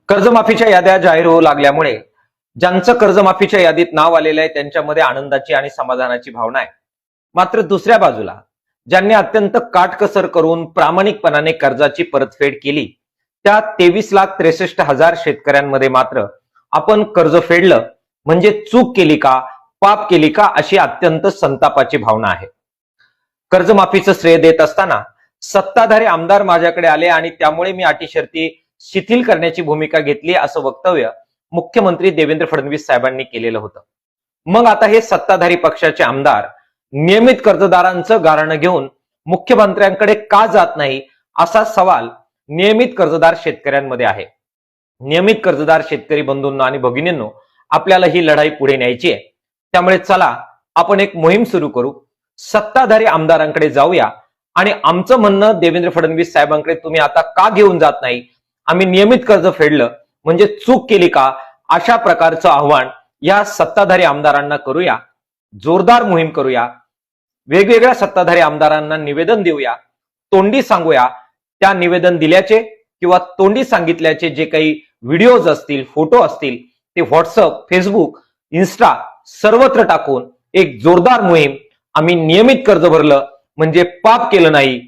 कर्जमाफीच्या याद्या जाहीर होऊ लागल्यामुळे ज्यांचं कर्जमाफीच्या यादीत नाव आलेलं आहे त्यांच्यामध्ये आनंदाची आणि समाधानाची भावना आहे. मात्र दुसऱ्या बाजूला ज्यांनी अत्यंत काटकसर करून प्रामाणिकपणाने कर्जाची परतफेड केली त्या 23,63,000 शेतकऱ्यांमध्ये मात्र आपण कर्ज फेडलं म्हणजे चूक केली का, पाप केली का, अशी अत्यंत संतापाची भावना आहे. कर्जमाफीचं श्रेय देत असताना सत्ताधारी आमदार माझ्याकडे आले आणि त्यामुळे मी अटी शर्ती शिथिल करण्याची भूमिका घेतली असं वक्तव्य मुख्यमंत्री देवेंद्र फडणवीस साहेबांनी केलेलं होतं. मग आता हे सत्ताधारी पक्षाचे आमदार नियमित कर्जदारांचं गाऱ्हाणं घेऊन मुख्यमंत्र्यांकडे का जात नाही असा सवाल नियमित कर्जदार शेतकऱ्यांमध्ये आहे. नियमित कर्जदार शेतकरी बंधूंना आणि भगिनींनो, आपल्याला ही लढाई पुढे न्यायची आहे. त्यामुळे चला आपण एक मोहीम सुरू करू, सत्ताधारी आमदारांकडे जाऊया आणि आमचं म्हणणं देवेंद्र फडणवीस साहेबांकडे तुम्ही आता का घेऊन जात नाही, आम्ही नियमित कर्ज फेडलं म्हणजे चूक केली का, अशा प्रकारचं आव्हान या सत्ताधारी आमदारांना करूया. जोरदार मोहीम करूया, वेगवेगळ्या सत्ताधारी आमदारांना निवेदन देऊया, तोंडी सांगूया. त्या निवेदन दिल्याचे किंवा तोंडी सांगितल्याचे जे काही व्हिडिओज असतील, फोटो असतील, ते व्हॉट्सअप, फेसबुक, इन्स्टा सर्वत्र टाकून एक जोरदार मोहीम, आम्ही नियमित कर्ज भरलं म्हणजे पाप केलं नाही,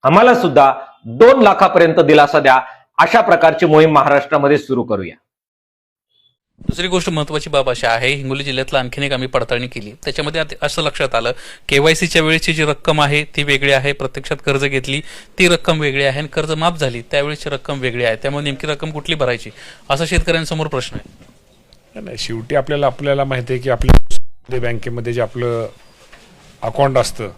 आम्हाला सुद्धा 2 लाखापर्यंत दिलासा द्या, अशा प्रकारची मोहीम महाराष्ट्रामध्ये सुरू करूया. दुसरी गोष्ट महत्वाची बाब अशी आहे, हिंगोली जिल्ह्यातला आणखीन एक आम्ही पडताळणी केली, त्याच्यामध्ये असं लक्षात आलं केवायसीच्या वेळेची जी रक्कम आहे ती वेगळी आहे, प्रत्यक्षात कर्ज घेतली ती रक्कम वेगळी आहे आणि कर्ज माफ झाली त्यावेळेची रक्कम वेगळी आहे. त्यामुळे नेमकी रक्कम कुठली भरायची असा शेतकऱ्यांसमोर प्रश्न आहे. नाही, शेवटी आपल्याला माहिती आहे की आपल्या बँकेमध्ये जे आपलं अकाउंट असतं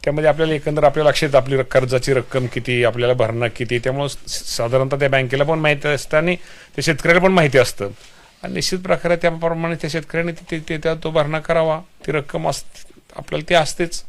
त्यामध्ये आपल्याला एकंदर आपल्या लक्षात आपली कर्जाची रक्कम किती, आपल्याला भरणा किती, त्यामुळे साधारणतः त्या बँकेला पण माहिती असतं आणि त्या शेतकऱ्याला पण माहिती असतं आणि निश्चित प्रकारे त्याप्रमाणे त्या शेतकऱ्याने तो भरणा करावा. ती रक्कम आपल्याला ती असतेच.